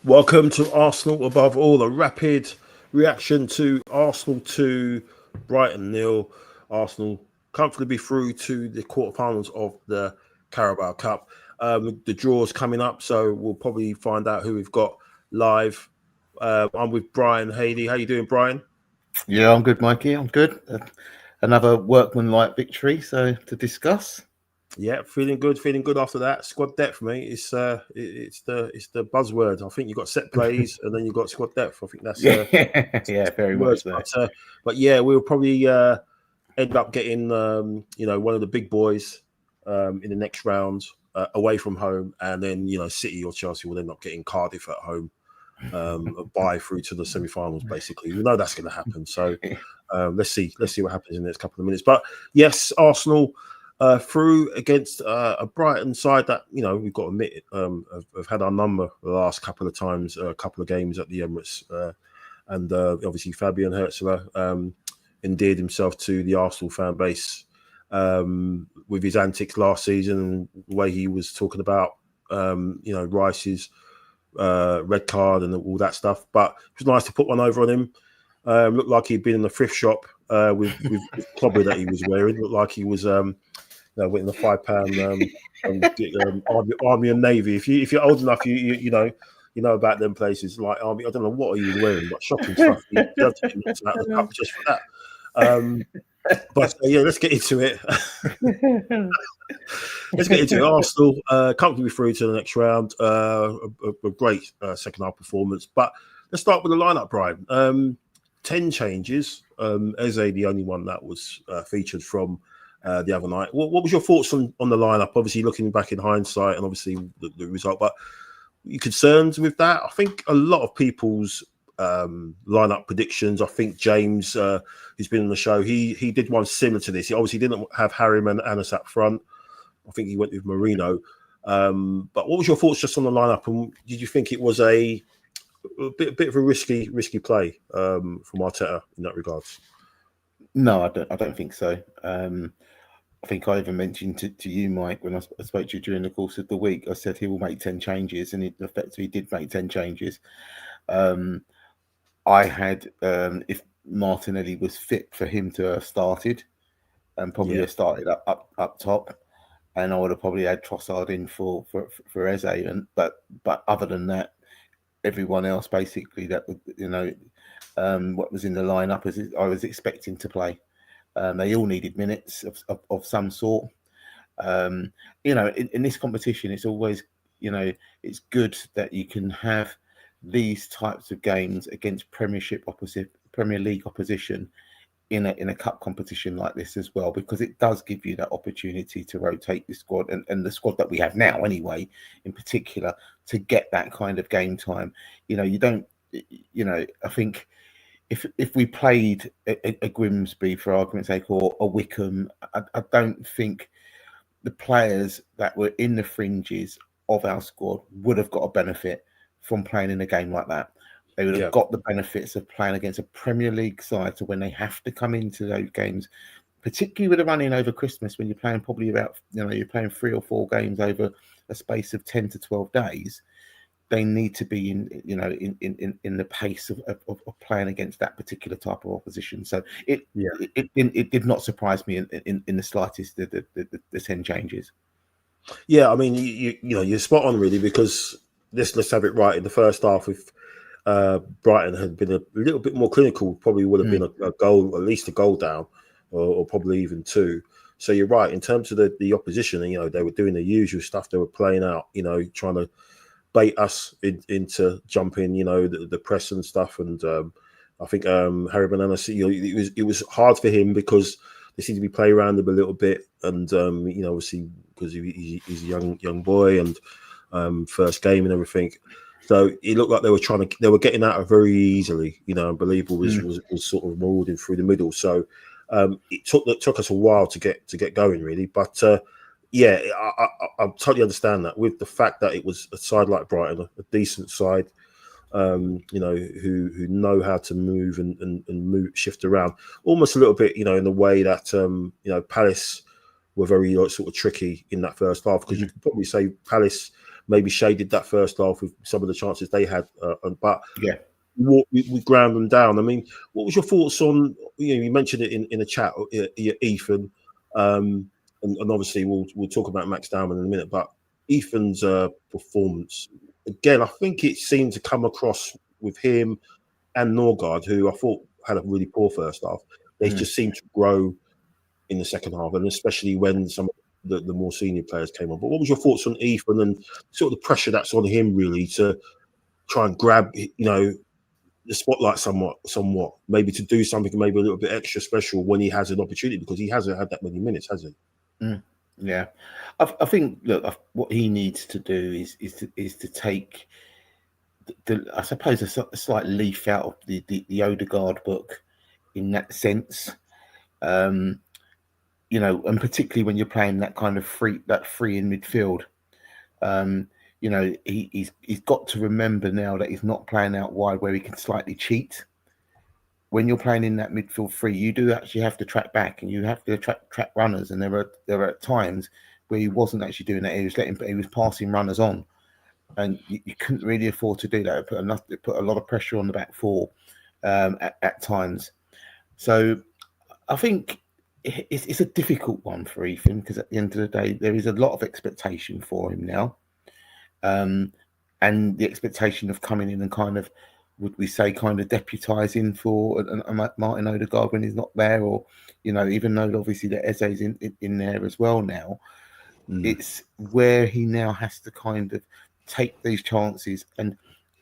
Welcome to Arsenal Above All, a rapid reaction to Arsenal 2, Brighton 0. Arsenal comfortably through to the quarterfinals of the Carabao Cup. The draw's coming up, so we'll probably find out who we've got live. I'm with Brian Haley. How you doing, Brian? Yeah, I'm good, Mikey. I'm good. Another workmanlike victory, so to discuss. Yeah, feeling good after that. Squad depth, mate. It's the buzzword. I think you've got set plays and then you've got squad depth. I think that's yeah, very words. much so. But yeah, we'll probably end up getting one of the big boys in the next round away from home, and then City or Chelsea will end up getting Cardiff at home, buy through to the semi-finals. Basically, we know that's going to happen. So let's see what happens in the next couple of minutes. But yes, Arsenal. Through against a Brighton side that we've got to admit have had our number the last couple of times, a couple of games at the Emirates, and obviously Fabian Herzler endeared himself to the Arsenal fan base with his antics last season and the way he was talking about Rice's red card and all that stuff. But it was nice to put one over on him. Looked like he'd been in the thrift shop with the clobber that he was wearing. Looked like he was went in the £5 Army and Navy. If you're old enough, you know about them places like Army. I don't know what he was wearing, but shocking stuff. He deserved to get out of the cup just for that. But yeah, let's get into it. Let's get into it. Arsenal comfortably through to the next round. A great second half performance. But let's start with the lineup, Brian. 10 changes. Eze, the only one that was featured from the other night. What was your thoughts on the lineup? Obviously, looking back in hindsight, and obviously the result. But you concerned with that? I think a lot of people's lineup predictions. I think James, who's been on the show, he did one similar to this. He obviously didn't have Harriman and Anas up front. I think he went with Marino. But what was your thoughts just on the lineup? And did you think it was a bit of a risky play from Arteta in that regards? No, I don't think so. I think I even mentioned to you, Mike, when I spoke to you during the course of the week. I said he will make 10 changes, and effectively did make 10 changes. I had, if Martinelli was fit for him to have started, and probably have started up top, and I would have probably had Trossard in for Eze. But other than that, everyone else basically that would what was in the lineup as I was expecting to play. They all needed minutes of some sort. In this competition, it's always, it's good that you can have these types of games against Premier League opposition in a cup competition like this as well, because it does give you that opportunity to rotate the squad and the squad that we have now anyway, in particular, to get that kind of game time. You don't, I think if we played a Grimsby, for argument's sake, or a Wickham, I don't think the players that were in the fringes of our squad would have got a benefit from playing in a game like that. They would have got the benefits of playing against a Premier League side. So when they have to come into those games, particularly with the running over Christmas, when you're playing probably about, you're playing 3 or 4 games over a space of 10 to 12 days, they need to be in the pace of playing against that particular type of opposition. So it did not surprise me in the slightest, the 10 changes. Yeah, I mean, you're spot on really, because let's have it right. In the first half, if Brighton had been a little bit more clinical, probably would have been a goal, at least a goal down, or probably even 2. So you're right in terms of the opposition. They were doing the usual stuff. They were playing out, trying to bait us into jumping, the press and stuff. And I think Harry Banana, it was hard for him because they seemed to be playing around him a little bit, and obviously because he's a young boy and first game and everything. So it looked like they were getting out of very easily. And Believable was sort of marauding through the middle. So it took us a while to get going really, but. Yeah, I totally understand that, with the fact that it was a side like Brighton, a decent side, who know how to move and shift around, almost a little bit, in the way that Palace were very sort of tricky in that first half, because you could probably say Palace maybe shaded that first half with some of the chances they had, but we ground them down. I mean, what was your thoughts on? You mentioned it in the chat, Ethan. And obviously we'll talk about Max Dowman in a minute, but Ethan's performance, again, I think it seemed to come across with him and Norgard, who I thought had a really poor first half. They just seemed to grow in the second half, and especially when some of the more senior players came on. But what was your thoughts on Ethan and sort of the pressure that's on him really to try and grab, the spotlight somewhat, maybe to do something maybe a little bit extra special when he has an opportunity, because he hasn't had that many minutes, has he? Yeah, I think. Look, what he needs to do is to take I suppose a slight leaf out of the Odegaard book, in that sense. And particularly when you're playing that kind of free in midfield. He's got to remember now that he's not playing out wide where he can slightly cheat. When you're playing in that midfield free, you do actually have to track back, and you have to track runners. And there are times where he wasn't actually doing that. He was passing runners on, and you couldn't really afford to do that. It put a lot of pressure on the back four at times. So I think it's a difficult one for Ethan, because at the end of the day, there is a lot of expectation for him now, and the expectation of coming in and kind of, would we say, kind of deputising for Martin Odegaard when he's not there, or even though obviously that Eze's in there as well now, it's where he now has to kind of take these chances. And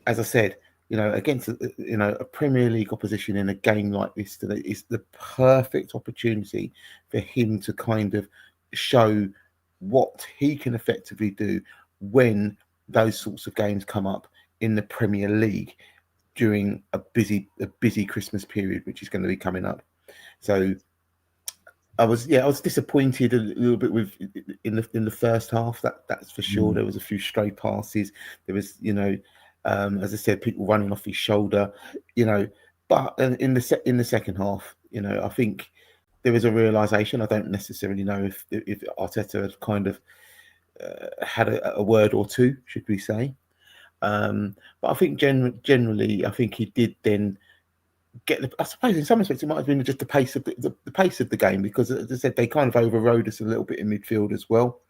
as I said, against a Premier League opposition in a game like this today, is the perfect opportunity for him to kind of show what he can effectively do when those sorts of games come up in the Premier League during a busy Christmas period, which is going to be coming up. So I was disappointed a little bit with in the first half. That's for sure. There was a few stray passes. There was, as I said, people running off his shoulder, But in the second half, I think there was a realization. I don't necessarily know if Arteta had kind of had a word or two, should we say? But I think generally, I think he did then I suppose in some respects it might have been just the pace of the pace of the game, because as I said, they kind of overrode us a little bit in midfield as well.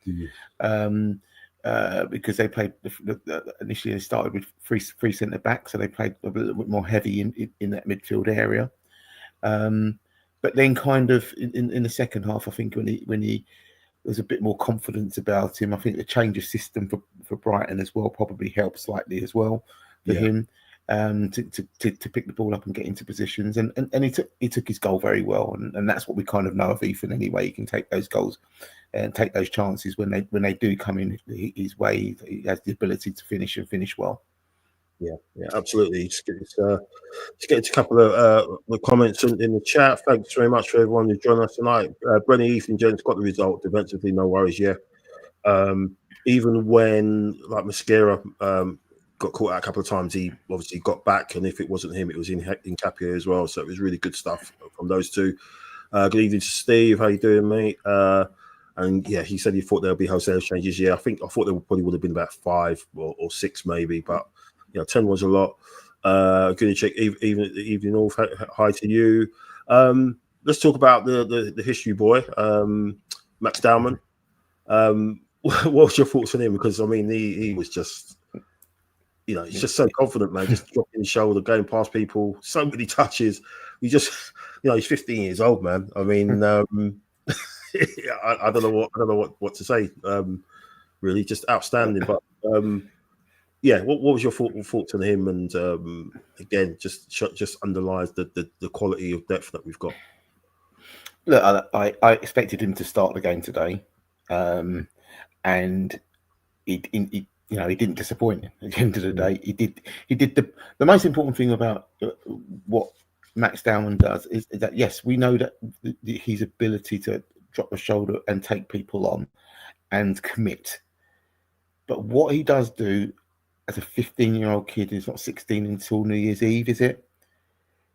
because they played initially. They started with three centre backs, so they played a little bit more heavy in that midfield area. But then, kind of in the second half, I think when he there's a bit more confidence about him. I think the change of system for Brighton as well probably helped slightly as well for him to pick the ball up and get into positions. And he took his goal very well, and that's what we kind of know of Ethan anyway. He can take those goals and take those chances when they do come in his way. He has the ability to finish and finish well. Yeah, absolutely. Just get a couple of comments in the chat. Thanks very much for everyone who joined us tonight. Brenny, Ethan, Jones got the result defensively, no worries. Yeah, even when like Mosquera got caught out a couple of times, he obviously got back, and if it wasn't him, it was in Capia as well. So it was really good stuff from those two. Good evening to Steve. How you doing, mate? And yeah, he said he thought there'll be wholesale changes. Yeah, I thought there probably would have been about 5 or 6 maybe, but 10 was a lot. Good check. Evening all. Hi to you. Let's talk about the history boy, Max Dowman. What was your thoughts on him? Because I mean, he was just, he's just so confident, man. Just dropping his shoulder, going past people, so many touches. He just, he's 15 years old, man. I mean, I don't know what to say. Really, just outstanding. But yeah, what was your thoughts on him? And again, just underlies the quality of depth that we've got. Look, I expected him to start the game today, and he didn't disappoint. At the end of the day, he did the most important thing about what Max Dowman does is that, yes, we know that his ability to drop the shoulder and take people on and commit, but what he does do as a 15-year-old kid, he's not 16 until New Year's Eve, is it?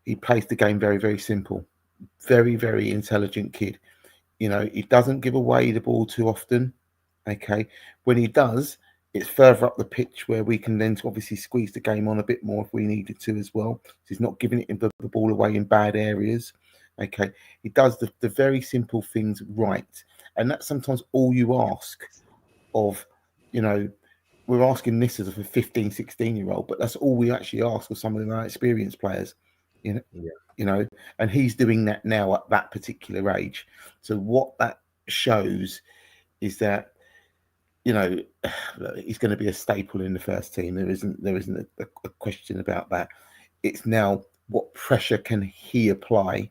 He plays the game very, very simple. Very, very intelligent kid. He doesn't give away the ball too often. Okay. When he does, it's further up the pitch where we can then obviously squeeze the game on a bit more if we needed to as well. So he's not giving the ball away in bad areas. Okay. He does the very simple things right. And that's sometimes all you ask of, we're asking this as a 15, 16-year-old, but that's all we actually ask of some of our experienced players. And he's doing that now at that particular age. So what that shows is that, he's going to be a staple in the first team. There isn't a question about that. It's now what pressure can he apply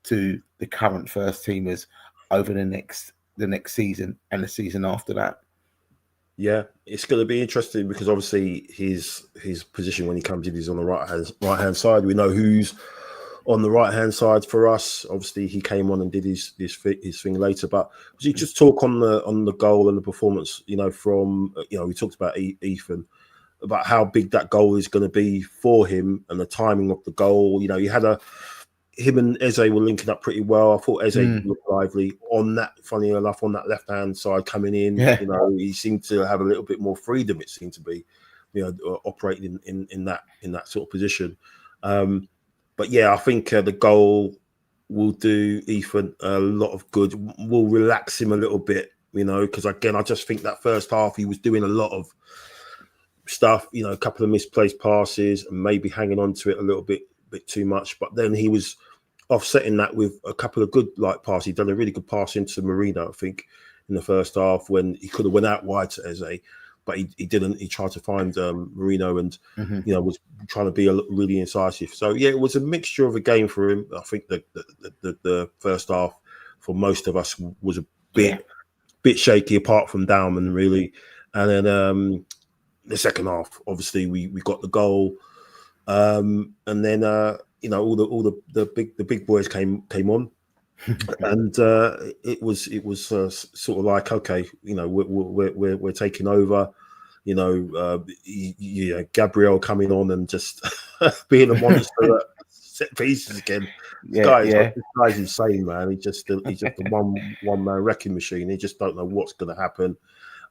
to the current first teamers over the next season and the season after that. Yeah, it's going to be interesting because obviously his position when he comes in is on the right hand side. We know who's on the right hand side for us. Obviously, he came on and did his thing later. But was he just talk on the goal and the performance? From we talked about Ethan about how big that goal is going to be for him and the timing of the goal. He had him and Eze were linking up pretty well. I thought Eze looked lively on that. Funny enough, on that left hand side coming in, he seemed to have a little bit more freedom. It seemed to be, operating in that sort of position. But yeah, I think the goal will do Ethan a lot of good. Will relax him a little bit, because again, I just think that first half he was doing a lot of stuff. A couple of misplaced passes and maybe hanging on to it a little bit too much. But then he was offsetting that with a couple of good passes. He'd done a really good pass into Marino, I think, in the first half when he could have went out wide to Eze, but he didn't. He tried to find Marino and was trying to be really incisive. So yeah, it was a mixture of a game for him. I think the first half for most of us was a bit shaky, apart from Dowman really, and then the second half, obviously we got the goal, and then all the big boys came on. And it was sort of like, okay, we're taking over. Gabriel coming on and just being a monster at set pieces again. This guy's insane, man. He's just a one man wrecking machine. He just don't know what's going to happen.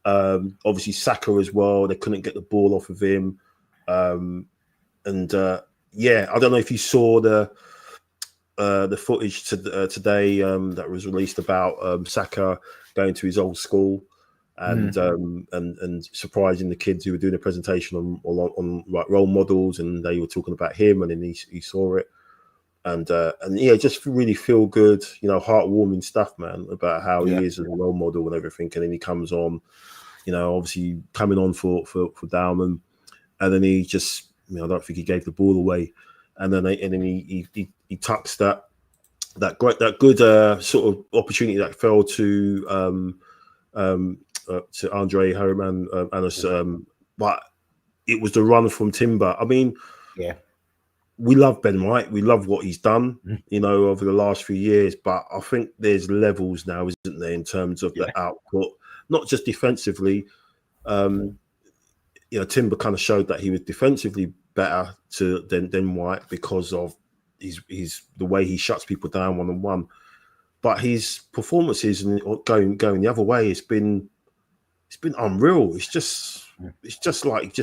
Obviously Saka as well. They couldn't get the ball off of him. I don't know if you saw the footage today that was released about Saka going to his old school and surprising the kids who were doing a presentation on like role models, and they were talking about him, and then he saw it, and yeah, just really feel good, heartwarming stuff, man, about how he is as a role model and everything. And then he comes on, obviously coming on for Dowman, and then he just, I don't think he gave the ball away, and then he tucks that good sort of opportunity that fell to Andre Herman but it was the run from Timber. I mean, we love Ben White. We love what he's done, over the last few years. But I think there's levels now, isn't there, in terms of the output, not just defensively. Timber kind of showed that he was defensively better than White because of his the way he shuts people down 1-on-1. But his performances and going the other way, it's been unreal. It's just like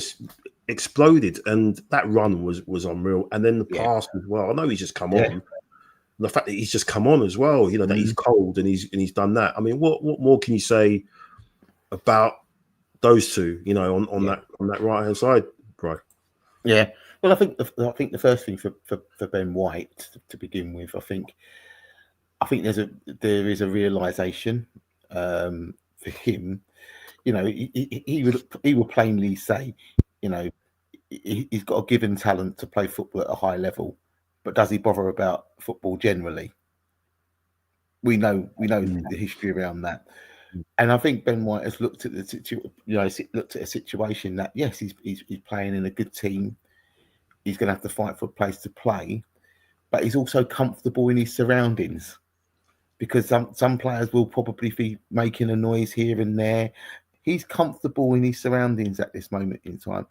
exploded, and that run was unreal. And then the pass as well. I know he's just come on. The fact that he's just come on as well, that he's cold and he's done that. I mean, what more can you say about those two? On that right hand side, right? Yeah. Well, I think the first thing for Ben White to begin with, I think there is a realization for him. He will plainly say, he's got a given talent to play football at a high level, but does he bother about football generally? We know the history around that, and I think Ben White has looked at a situation that yes, he's playing in a good team. He's going to have to fight for a place to play, but he's also comfortable in his surroundings, because some players will probably be making a noise here and there. He's comfortable in his surroundings at this moment in time.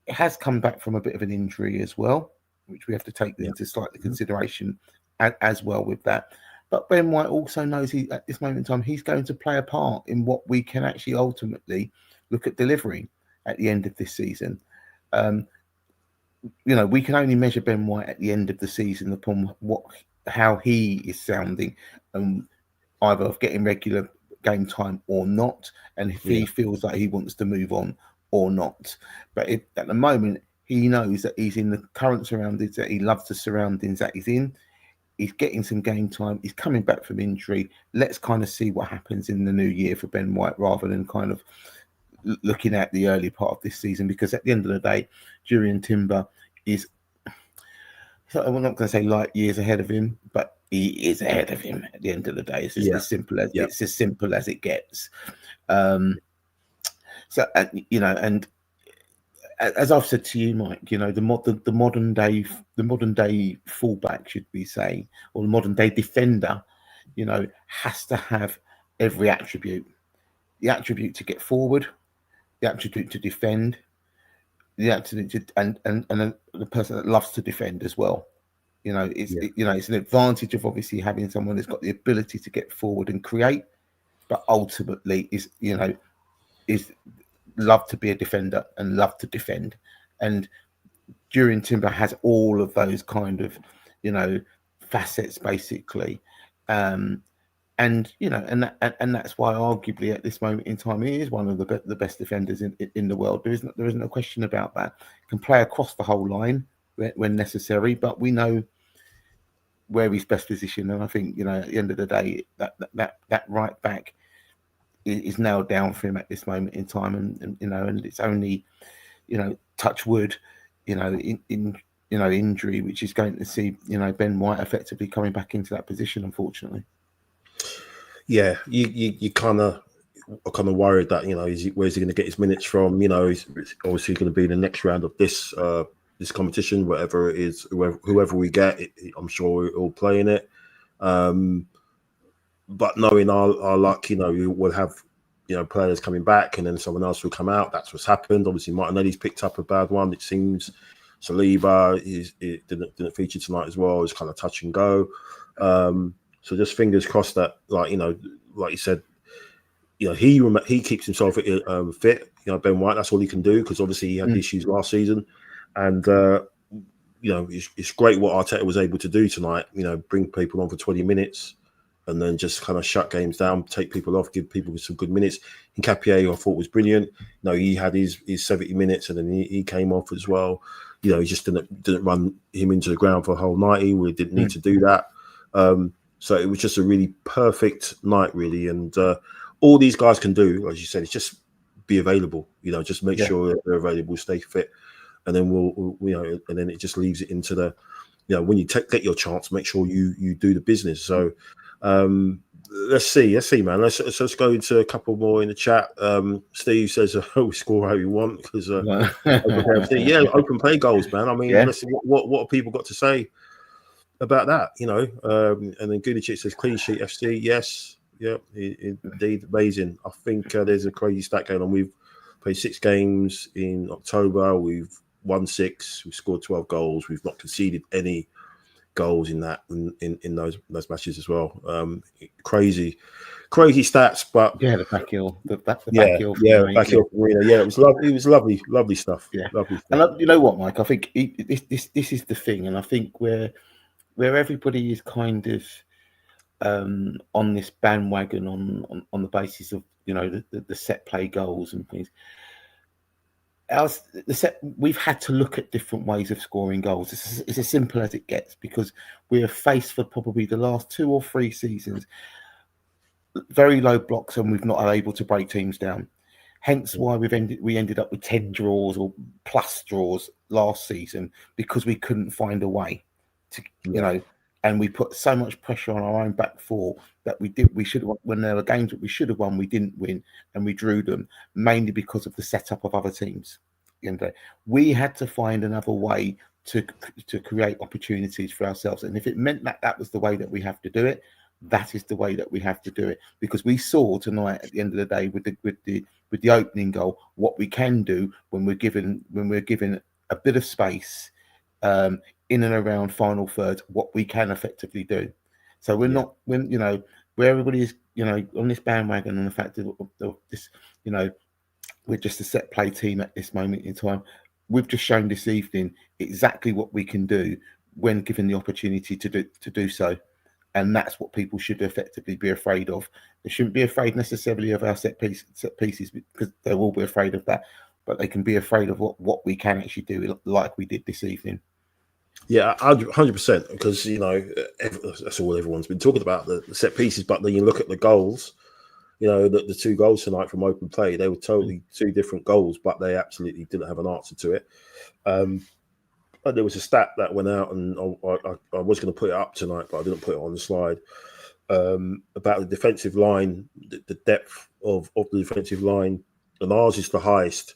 It has come back from a bit of an injury as well, which we have to take into slight consideration as well with that. But Ben White also knows at this moment in time, he's going to play a part in what we can actually ultimately look at delivering at the end of this season. We can only measure Ben White at the end of the season upon how he is sounding, either of getting regular game time or not, and if he feels like he wants to move on or not. But at the moment, he knows that he's in the current surroundings, that he loves the surroundings that he's in. He's getting some game time. He's coming back from injury. Let's kind of see what happens in the new year for Ben White, rather than kind of looking at the early part of this season, because at the end of the day, Jurrien Timber is, I'm not going to say light years ahead of him, but he is ahead of him at the end of the day. It's just as simple as it's as simple as it gets. And as I've said to you, Mike, the modern day fullback, should we say, or the modern day defender, has to have every attribute: the attribute to get forward, the attribute to defend, the attribute to, and the person that loves to defend as well. It's an advantage of obviously having someone that's got the ability to get forward and create, but ultimately is love to be a defender and love to defend. And Jurrien Timber has all of those kind of, facets basically. And that's why arguably at this moment in time he is one of the best defenders in the world. There isn't a question about that. Can play across the whole line when necessary, but we know where he's best positioned. And I think at the end of the day, that right back is nailed down for him at this moment in time, and it's only touch wood, in injury, which is going to see Ben White effectively coming back into that position, unfortunately. Yeah, you kind of worried that where's he going to get his minutes from? He's obviously going to be in the next round of this competition, whatever it is, whoever we get, I'm sure he'll play in it. But knowing our luck, we'll have players coming back, and then someone else will come out. That's what's happened. Obviously, Martinelli's picked up a bad one, it seems. Saliba didn't feature tonight as well. It's kind of touch and go. So just fingers crossed that, like you said, he keeps himself fit. Ben White, that's all he can do, because obviously he had issues last season, and it's great what Arteta was able to do tonight. Bring people on for 20 minutes, and then just kind of shut games down, take people off, give people some good minutes. Nketiah, I thought, was brilliant. He had his 70 minutes, and then he came off as well. He just didn't run him into the ground for a whole 90. We didn't need to do that. So it was just a really perfect night, really. And all these guys can do, as you said, is just be available. Just make sure they're available, stay fit, and then we'll and then it just leaves it into the, when you get your chance, make sure you do the business. So let's see, man. Let's go into a couple more in the chat. Steve says, we score how you want because open play goals, man. I mean, let's see what have people got to say about that, and then Gudicic says clean sheet FC. Yes. Yeah, indeed. Amazing. I think there's a crazy stat going on. We've played 6 games in October. We've won 6. We've scored 12 goals. We've not conceded any goals in that in those matches as well. Crazy stats, but the back heel, the back heel, back heel arena. Yeah, it was lovely stuff. Yeah, lovely stuff. And you know what, Mike? I think this is the thing, and I think where everybody is kind of on this bandwagon on the basis of the set play goals and things. We've had to look at different ways of scoring goals. It's as simple as it gets, because we have faced for probably the last 2 or 3 seasons very low blocks, and we've not been able to break teams down. Hence why we ended up with 10 draws or plus draws last season, because we couldn't find a way to and we put so much pressure on our own back 4 that we should have, when there were games that we should have won, we didn't win, and we drew them, mainly because of the setup of other teams. We had to find another way to create opportunities for ourselves, and if it meant that was the way that we have to do it, that is the way that we have to do it. Because we saw tonight, at the end of the day, with the opening goal, what we can do when we're given a bit of space in and around final third, what we can effectively do. So we're not, where everybody is, on this bandwagon, and the fact of this, we're just a set play team at this moment in time. We've just shown this evening exactly what we can do when given the opportunity to do so. And that's what people should effectively be afraid of. They shouldn't be afraid necessarily of our set pieces, because they will be afraid of that, but they can be afraid of what we can actually do, like we did this evening. Yeah, 100%, because that's all everyone's been talking about, the set pieces. But then you look at the goals, the 2 goals tonight from open play, they were totally 2 different goals, but they absolutely didn't have an answer to it. But there was a stat that went out, and I was going to put it up tonight, but I didn't put it on the slide, about the defensive line, the depth of the defensive line, and ours is the highest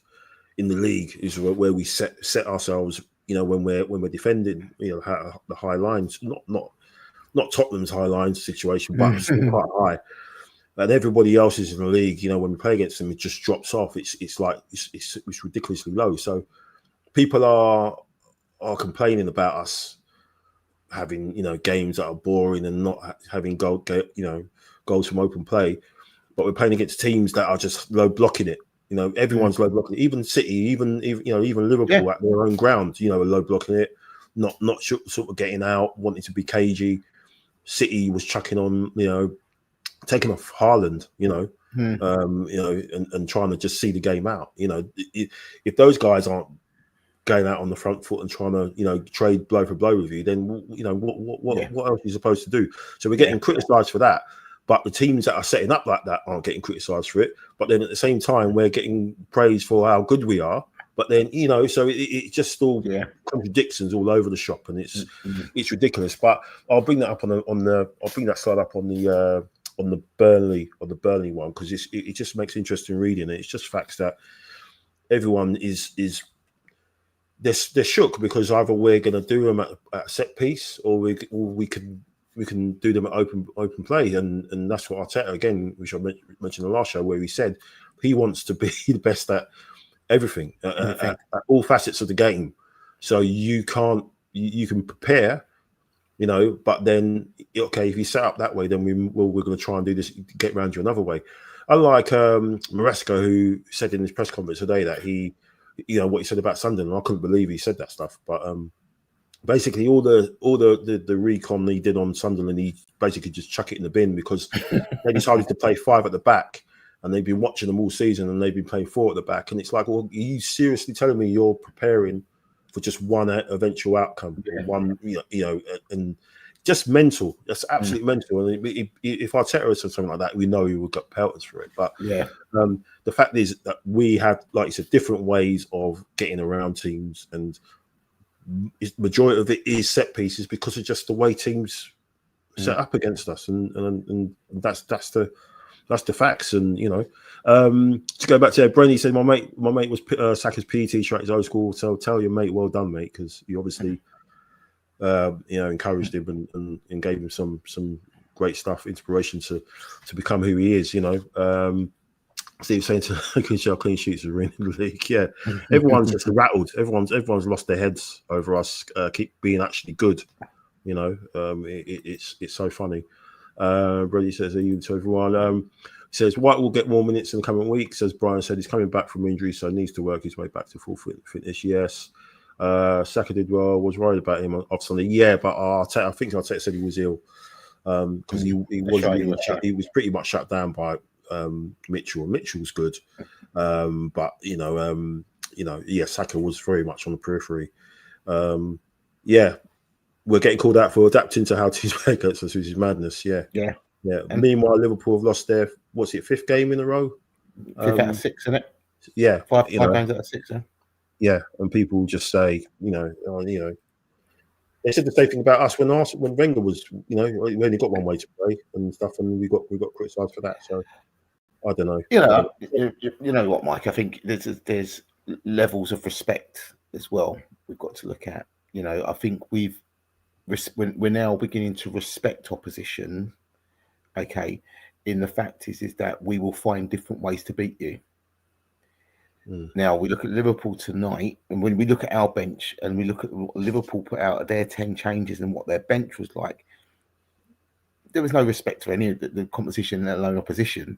in the league, is where we set ourselves. When we're defending, the high lines, not Tottenham's high lines situation, but still quite high. And everybody else is in the league. When we play against them, it just drops off. It's like it's ridiculously low. So people are complaining about us having games that are boring and not having goals from open play, but we're playing against teams that are just low blocking it. Everyone's low blocking it. Even City, even Liverpool at their own ground, are low blocking it, not sort of getting out, wanting to be cagey. City was chucking on, taking off Haaland, and trying to just see the game out. If those guys aren't going out on the front foot and trying to, trade blow for blow with you, then what else are you supposed to do? So we're getting criticised for that. But the teams that are setting up like that aren't getting criticised for it. But then at the same time, we're getting praise for how good we are. But then, so it just all contradictions all over the shop, and it's ridiculous. But I'll bring that up I'll bring that slide up on the Burnley one, because it just makes interesting reading. It's just facts that everyone is they're shook, because either we're going to do them at set piece, or we can do them at open play, and that's what Arteta, again, which I mentioned in the last show, where he said he wants to be the best at everything, at all facets of the game. So you can prepare, but then if you set up that way, then we're going to try and do this, get around you another way. Unlike Maresca, who said in his press conference today that he, what he said about Sunderland, I couldn't believe he said that stuff, but basically all the recon he did on Sunderland, he basically just chuck it in the bin because they decided to play 5 at the back, and they've been watching them all season, and they've been playing 4 at the back, and it's like, well, are you seriously telling me you're preparing for just one eventual outcome, one, and just mental. That's absolutely mental. And if Arteta said something like that, we know he would get pelters for it. But the fact is that we have, like you said, different ways of getting around teams, and majority of it is set pieces because of just the way teams set up against us, and that's the facts. And to go back to Brenny said, my mate was Saka's PE teacher at his old school, so tell your mate well done, mate, because you obviously encouraged him and gave him some great stuff, inspiration to become who he is. Steve saying to clean sheets are winning the league. Yeah, everyone's just rattled. Everyone's lost their heads over us keep being actually good. It's so funny. Brady says, "Are you to everyone?" He says White will get more minutes in the coming weeks. As Brian said, he's coming back from injury, so needs to work his way back to full fitness. Yes. Saka did well. Was worried about him off Sunday. Yeah, but I think Arteta said he was ill because he was pretty much shut down by Mitchell. Mitchell was good, but Saka was very much on the periphery. We're getting called out for adapting to how teams play against us, which is madness. Yeah. And meanwhile, Liverpool have lost their 5th game in a row. 5th out of 6, isn't it? Yeah, 5 games out of 6. Yeah, and people just say, they said the same thing about us when Wenger was, we only got one way to play and stuff, and we got criticised for that. So I don't know. You know what, Mike? I think there's levels of respect as well we've got to look at. I think we're now beginning to respect opposition. Okay, in the fact is that we will find different ways to beat you. Now we look at Liverpool tonight, and when we look at our bench and we look at what Liverpool put out of their 10 changes and what their bench was like, there was no respect for any of the competition, let alone opposition.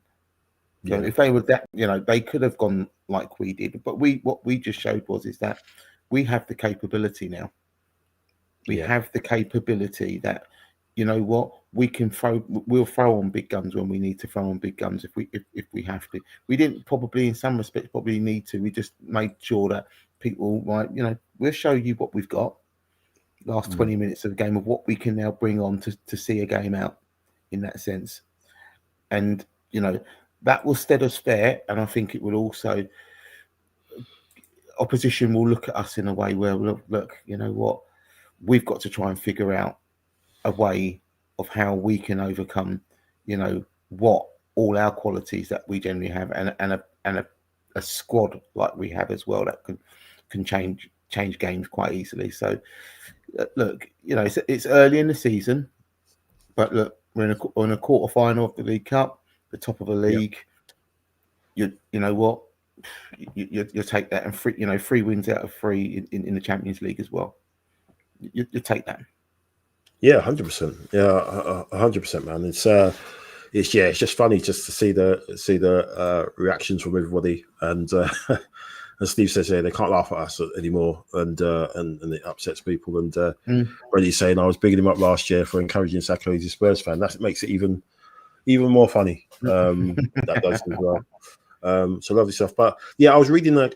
So if they were that, they could have gone like we did. But what we just showed is that we have the capability now. We have the capability that, we'll throw on big guns when we need to throw on big guns if we have to. We didn't probably, in some respects, probably need to. We just made sure that people, we'll show you what we've got. Last 20 minutes of the game of what we can now bring on to see a game out in that sense. And, that will stead us fair. And I think it will also, opposition will look at us in a way where, look, you know what, we've got to try and figure out a way of how we can overcome, what all our qualities that we generally have, and a squad like we have as well that can change games quite easily. So, look, it's early in the season, but look, we're in a quarter final of the League Cup, the top of the league. You know what, you take that, and 3 wins out of 3 in the Champions League as well. You take that. Yeah, 100%. Yeah, 100%, man. It's just funny just to see the reactions from everybody, and as Steve says here, they can't laugh at us anymore, and it upsets people. And Freddie's saying I was bigging him up last year for encouraging Saka. He's a Spurs fan. That makes it even more funny. That does as well. So lovely stuff. But yeah, I was reading an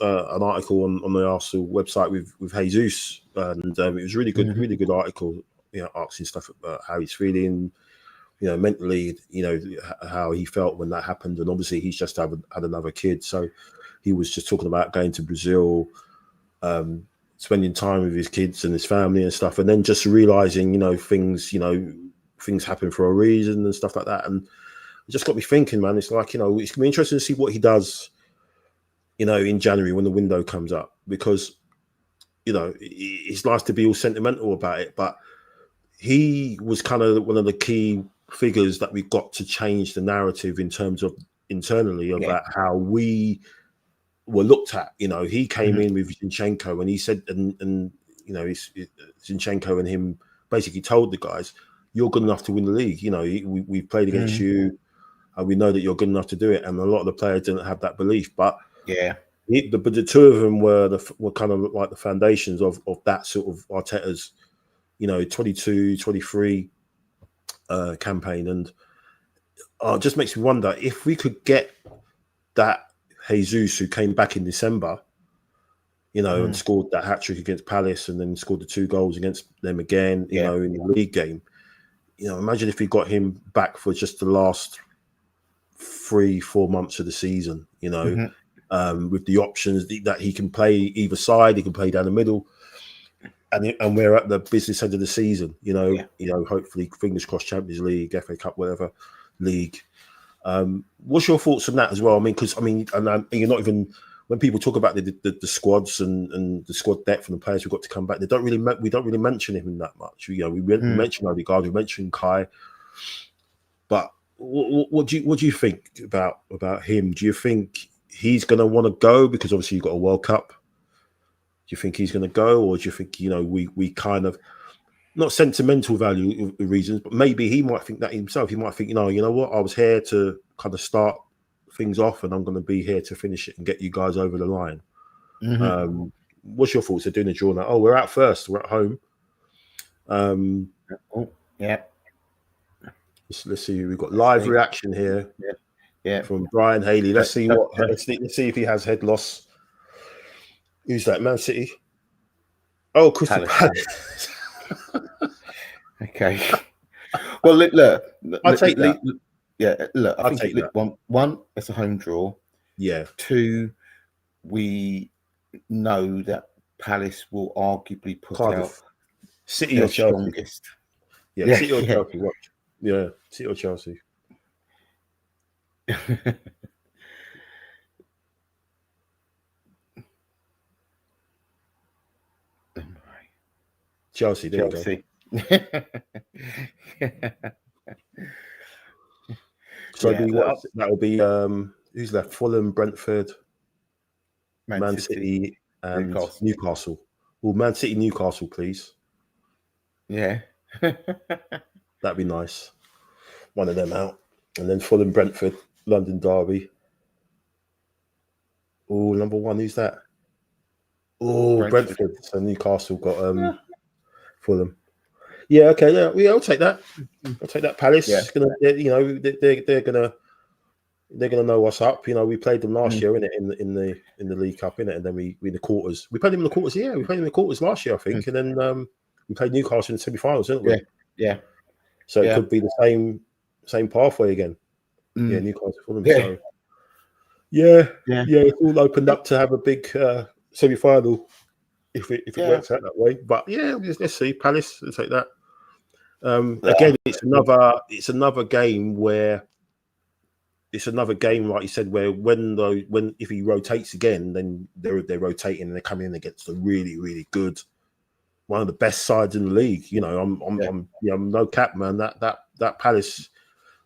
article on the Arsenal website with Jesus, and it was really good article. Asking stuff about how he's feeling, mentally, how he felt when that happened, and obviously he's just had another kid, so he was just talking about going to Brazil, spending time with his kids and his family and stuff, and then just realizing, things happen for a reason and stuff like that, and it just got me thinking, man. It's like, it's gonna be interesting to see what he does, in January when the window comes up, because, it's nice to be all sentimental about it, but he was kind of one of the key figures that we got to change the narrative in terms of internally about how we were looked at. He came in with Zinchenko, and he said, and Zinchenko and him basically told the guys, "You're good enough to win the league. We've played against you, and we know that you're good enough to do it." And a lot of the players didn't have that belief, but but the two of them were kind of like the foundations of that sort of Arteta's, 22, 23 campaign, and it just makes me wonder if we could get that Jesus who came back in December, and scored that hat trick against Palace, and then scored the 2 goals against them again, in the league game. Imagine if we got him back for just the last 3-4 months of the season, with the options that he can play either side, he can play down the middle, and we're at the business end of the season, hopefully, fingers crossed, Champions League, FA Cup, whatever league. What's your thoughts on that as well? And you're not even, when people talk about the squads and the squad depth and the players we've got to come back, we don't really mention him that much. We mention Odegaard, we mention Kai, but what do you think about him? Do you think he's going to want to go because obviously you've got a World Cup? Do you think he's going to go, or do you think we kind of, not sentimental value reasons, but maybe he might think that himself? He might think, you know what, I was here to kind of start things off, and I'm going to be here to finish it and get you guys over the line. What's your thoughts? They're doing a draw now. Oh, we're out first. We're at home. Let's see. We've got live reaction here. From Brian Haley. Let's see if he has head loss. Who's that? Man City. Oh, Crystal Palace. Okay. Well, look. I'll take that. Look. I think one, it's a home draw. Yeah. 2, we know that Palace will arguably put out City or Chelsea. Strongest. Yeah, City or Chelsea. Watch. Yeah, City or Chelsea. Chelsea. There you go. So that'll be who's left? Fulham, Brentford, Man City and Newcastle. Well, Man City, Newcastle, please. Yeah. That'd be nice. One of them out. And then Fulham, Brentford, London Derby. Oh, number 1, who's that? Oh, Brentford. So Newcastle got Fulham. Yeah, okay, yeah, I'll take that. I'll take that. Palace, they're gonna know what's up. We played them last year, innit, in the League Cup, innit, and then we in the quarters. We played them in the quarters. Yeah, we played them in the quarters last year, I think, and then we played Newcastle in the semi-finals, didn't we? Yeah. So it could be the same pathway again. Yeah, Newcastle for them. So it's all opened up to have a big semi-final if it works out that way. But yeah, let's see. Palace, let's take that. Again, it's another game like you said, where if he rotates again, then they're rotating and they're coming in against a really, really good, one of the best sides in the league. I'm no cap, man. That Palace,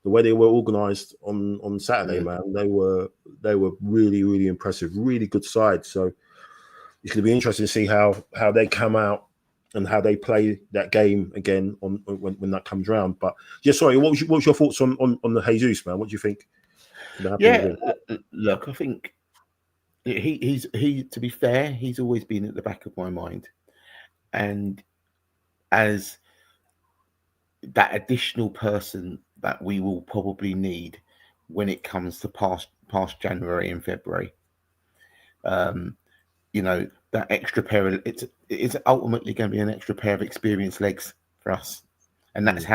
the way they were organised on Saturday, man, they were really, really impressive, really good side. So it's going to be interesting to see how they come out and how they play that game again when that comes round. But sorry, what was your thoughts on the Jesus, man? What do you think? Look, I think he to be fair, he's always been at the back of my mind, and as that additional person that we will probably need when it comes to past January and February. That extra pair of it's ultimately going to be an extra pair of experienced legs for us, and that's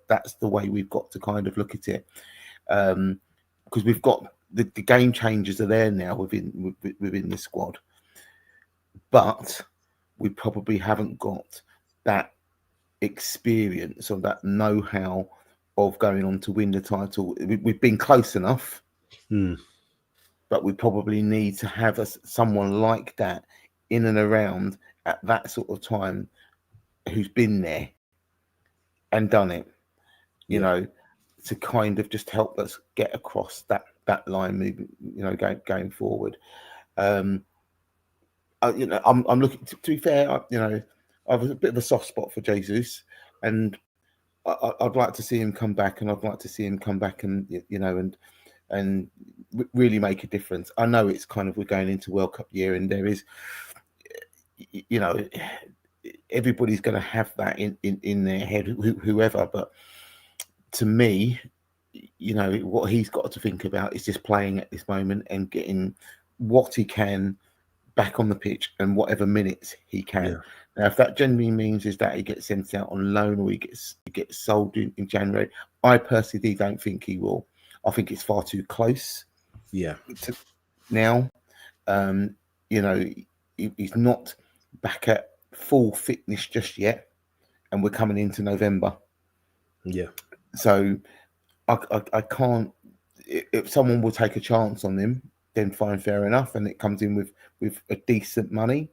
that's the way we've got to kind of look at it, because we've got the game changers are there now within the squad, but we probably haven't got that experience or that know-how of going on to win the title. We've been close enough, but we probably need to have someone like that in and around at that sort of time, who's been there and done it, to kind of just help us get across that line moving, going forward. I'm looking to be fair, I have a bit of a soft spot for Jesus, and I'd like to see him come back, and I'd like to see him come back and really make a difference. I know it's kind of, we're going into World Cup year, and there is, you know, everybody's going to have that in their head, whoever. But to me, you know, what he's got to think about is just playing at this moment and getting what he can back on the pitch and whatever minutes he can. Yeah. Now, if that generally means is that he gets sent out on loan or he gets sold in January, I personally don't think he will. I think it's far too close. Yeah. To now, you know, he's not back at full fitness just yet, and we're coming into November. Yeah. So I can't. If someone will take a chance on him, then fine, fair enough, and it comes in with a decent money,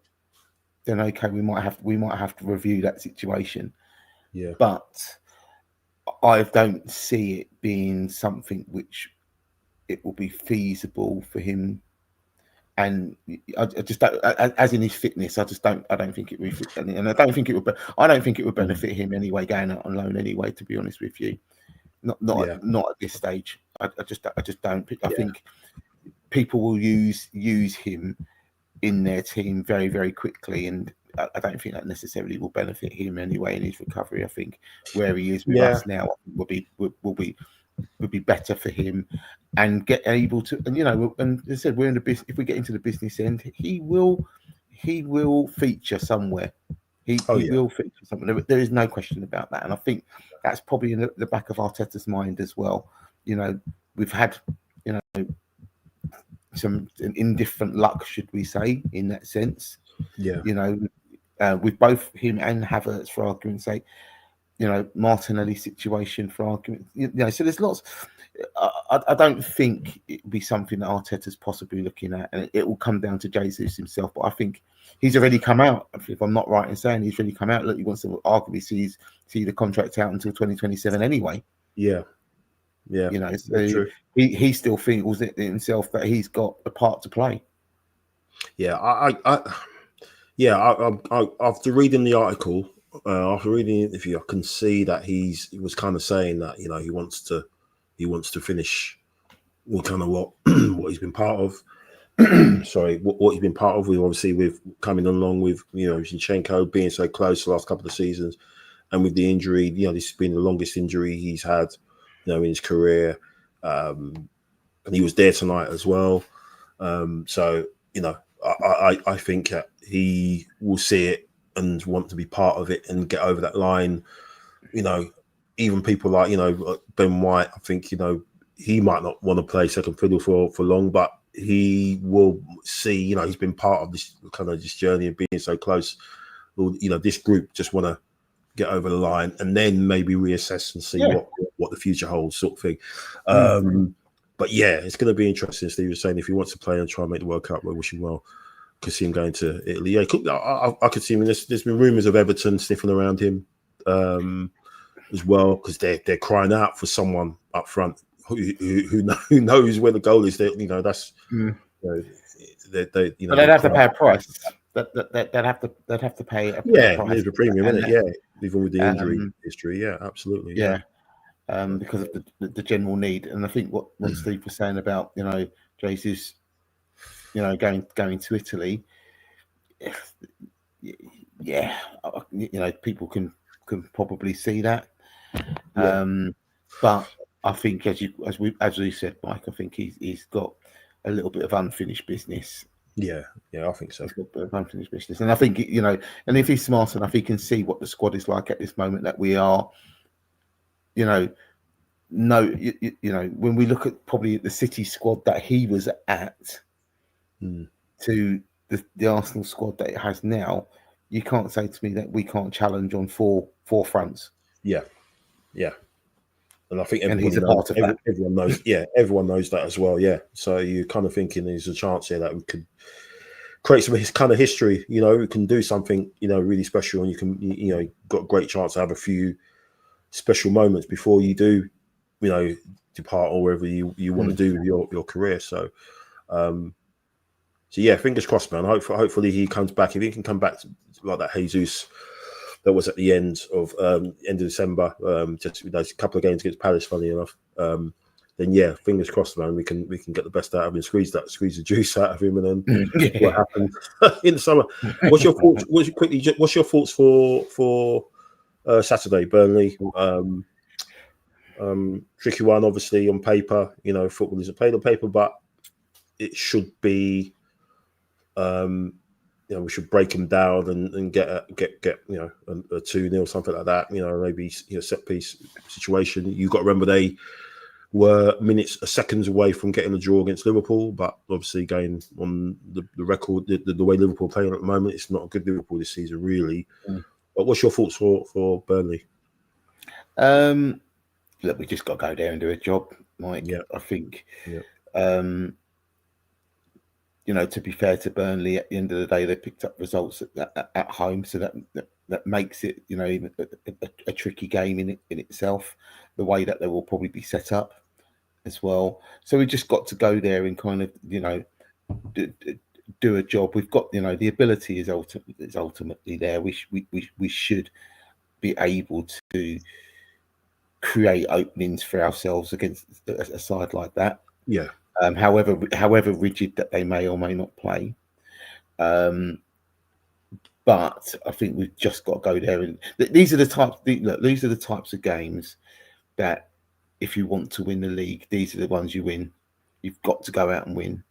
then okay, we might have to review that situation. Yeah. But I don't see it being something which it will be feasible for him. And I just don't, as in his fitness, I don't think it would, and I don't think it would benefit him anyway, going out on loan anyway, to be honest with you. Not at this stage. I just don't. I think people will use him in their team very, very quickly, and I don't think that necessarily will benefit him anyway in his recovery. I think where he is with us now will be better for him, and get able to, and you know, and as I said, we're in the business. If we get into the business end, he will feature somewhere. He will feature something. There is no question about that, and I think that's probably in the back of Arteta's mind as well. You know, we've had, you know, some indifferent luck, should we say, in that sense. Yeah. You know, with both him and Havertz, for argument's sake. You know, Martinelli situation, for argument. You know, so there's lots. I don't think it will be something that Arteta's possibly looking at, and it will come down to Jesus himself. But I think he's already come out. If I'm not right in saying, he's already come out. Look, he wants to arguably see the contract out until 2027 anyway. Yeah. Yeah. You know, so he still feels it himself that he's got a part to play. Yeah. After reading the article, after reading the interview, I can see that he was kind of saying that, you know, he wants to finish what kind of what he's been part of. Sorry, what he's been part of. We obviously with coming along with, you know, Zinchenko being so close the last couple of seasons, and with the injury, you know, this has been the longest injury he's had, you know, in his career. And he was there tonight as well. So, you know, I think that he will see it and want to be part of it and get over that line. You know, even people like, you know, Ben White, I think, you know, he might not want to play second fiddle for long, but he will see, you know, he's been part of this kind of this journey of being so close. You know, this group just want to get over the line and then maybe reassess and see what the future holds, sort of thing. But yeah, it's going to be interesting. Steve was saying if he wants to play and try and make the World Cup, we wish him well. Could see him going to Italy. Yeah, I could see him. There's been rumours of Everton sniffing around him as well, because they're crying out for someone up front who knows where the goal is. You know, that's you know, they you know, but they'd have to pay a price. They'd have to pay a price. There's a premium, isn't it? Yeah, even with the injury history. Yeah, absolutely. Yeah. Because of the general need, and I think what Steve was saying about, you know, Jesus, you know, going to Italy. Yeah, you know, people can probably see that. But I think as we said, Mike, I think he's got a little bit of unfinished business. Yeah, I think so. He's got a bit of unfinished business, and I think, you know, and if he's smart enough, he can see what the squad is like at this moment that we are. You know, you know, when we look at probably the City squad that he was at to the Arsenal squad that it has now, you can't say to me that we can't challenge on four fronts. Yeah. And I think he's a part of that. Everyone knows. Yeah, everyone knows that as well. Yeah. So you're kind of thinking there's a chance here that we could create some kind of history. You know, we can do something, you know, really special, and you can, you know, got a great chance to have a few special moments before you do, you know, depart or wherever you want to do with your career. So, so yeah, fingers crossed, man. Hopefully he comes back. If he can come back like that Jesus that was at the end of December, just, you know, a couple of games against Palace, funny enough. yeah, fingers crossed, man. We can get the best out of him, squeeze the juice out of him, and then what happens in the summer. What's your thoughts? What's your thoughts for Saturday, Burnley? Tricky one, obviously, on paper. Football isn't played on paper, but it should be. We should break them down and get a 2-0, something like that. Maybe set piece situation. You've got to remember they were seconds away from getting a draw against Liverpool, but obviously going on the record, the way Liverpool are playing at the moment, it's not a good Liverpool this season, really. But what's your thoughts for Burnley? Look, we just got to go there and do a job, Mike. Yeah. I think. Yeah. To be fair to Burnley, at the end of the day, they picked up results at home, so that makes it, even a tricky game in itself. The way that they will probably be set up as well. So we just got to go there and kind of, do a job. We've got, the ability is ultimately there. We should be able to create openings for ourselves against a side like that. Yeah. However rigid that they may or may not play, but I think we've just got to go there. And these are the types of games that, if you want to win the league, these are the ones you win. You've got to go out and win,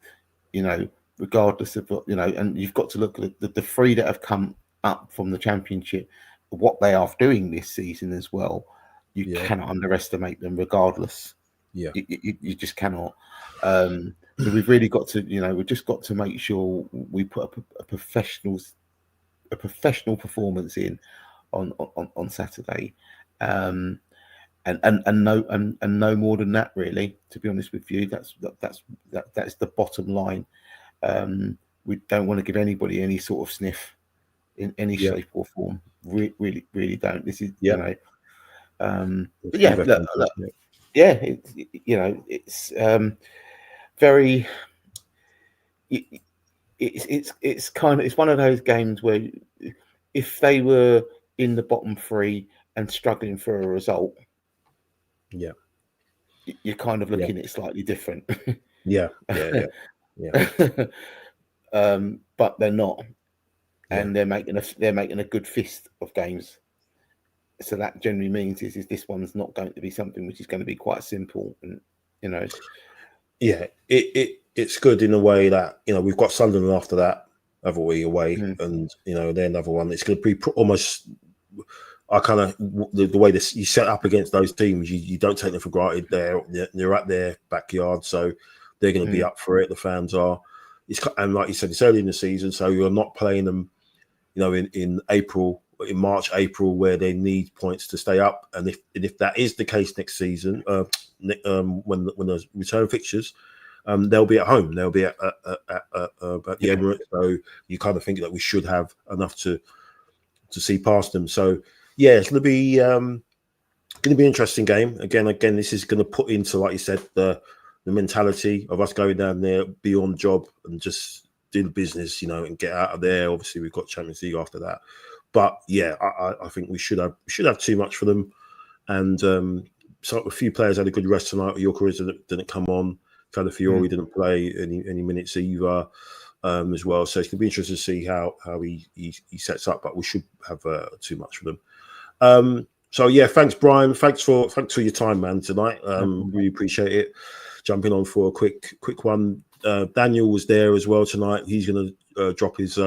regardless of and you've got to look at the three that have come up from the Championship, what they are doing this season as well. You cannot underestimate them, regardless. Yeah, you just cannot. So we've really got to, we've just got to make sure we put a professional performance in on Saturday, and no more than that, really. To be honest with you, that's the bottom line. We don't want to give anybody any sort of sniff in any shape or form. Really don't. This is it's very. It's one of those games where, if they were in the bottom three and struggling for a result, you're kind of looking at it slightly different. Yeah. But they're not, and they're making a good fist of games. So that generally means is this one's not going to be something which is going to be quite simple, and Yeah, it's good in a way that we've got Sunderland after that, haven't we, away, and they're another one. It's going to be almost. I kind of the way this you set up against those teams, you don't take them for granted. They're at their backyard, so they're going to be up for it. The fans are. And like you said, it's early in the season, so you're not playing them, in March, April, where they need points to stay up. And if that is the case next season, when there's return fixtures, they'll be at home. They'll be at the Emirates. So you kind of think that we should have enough to see past them. So yeah, it's going to be an interesting game. Again, this is going to put into, like you said, the mentality of us going down there, be on job, and just do the business, and get out of there. Obviously, we've got Champions League after that. But yeah, I think we should have too much for them. And so a few players had a good rest tonight. Yorkeris didn't come on. Calafiori didn't play any minutes either, as well. So it's going to be interesting to see how he sets up. But we should have too much for them. So yeah, thanks, Brian. Thanks for your time, man, tonight. Really appreciate it. Jumping on for a quick one. Daniel was there as well tonight. He's going to drop his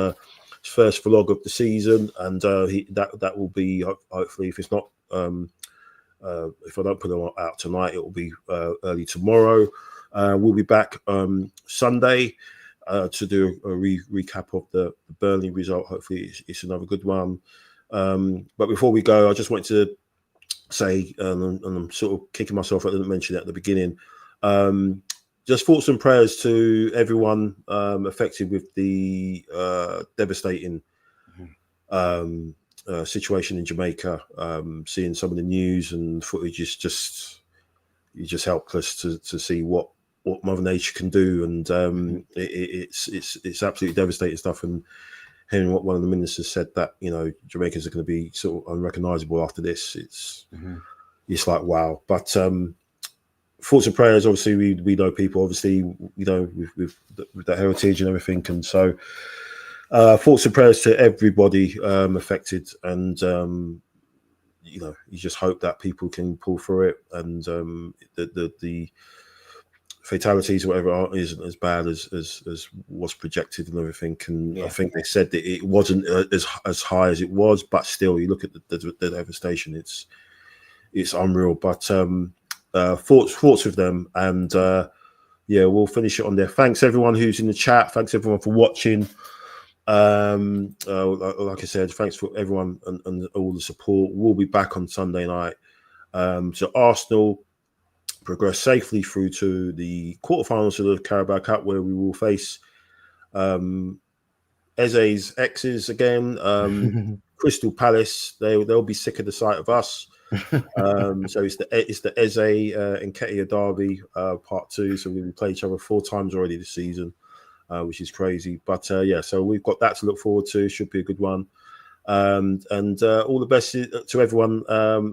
first vlog of the season, and that will be, hopefully, if it's not if I don't put them out tonight, it will be early tomorrow. We'll be back Sunday to do a recap of the Burnley result. Hopefully it's another good one. But before we go, I just wanted to say, and I'm sort of kicking myself, I didn't mention it at the beginning, just thoughts and prayers to everyone affected with the devastating situation in Jamaica. Seeing some of the news and footage is just helpless to see what Mother Nature can do, and it's absolutely devastating stuff. And hearing what one of the ministers said, that Jamaicans are going to be sort of unrecognisable after this, it's like wow. But thoughts and prayers. Obviously, we know people. Obviously, with the heritage and everything, and so thoughts and prayers to everybody affected, and you just hope that people can pull through it, and the fatalities or whatever isn't as bad as was projected and everything. And I think they said that it wasn't as high as it was, but still, you look at the devastation. It's unreal. But thoughts with them, and we'll finish it on there. Thanks everyone who's in the chat. Thanks everyone for watching. Like I said, thanks for everyone and all the support. We'll be back on Sunday night. So Arsenal progress safely through to the quarterfinals of the Carabao Cup, where we will face Eze's exes again. Crystal Palace. They'll be sick of the sight of us. So it's the Eze and Ketia derby part 2. So we've played each other 4 times already this season, which is crazy. But so we've got that to look forward to. Should be a good one. And all the best to everyone.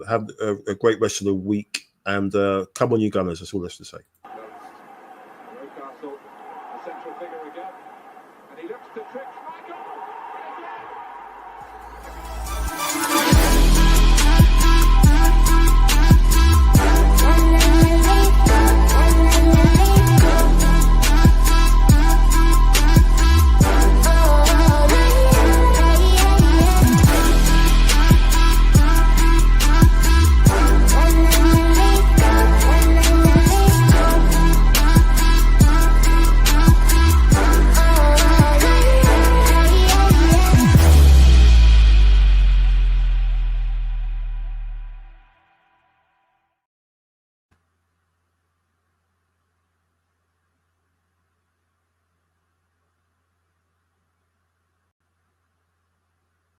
Have a great rest of the week. And come on, you Gunners. That's all there's to say. Newcastle, the central figure again. And he looks to trick Michael.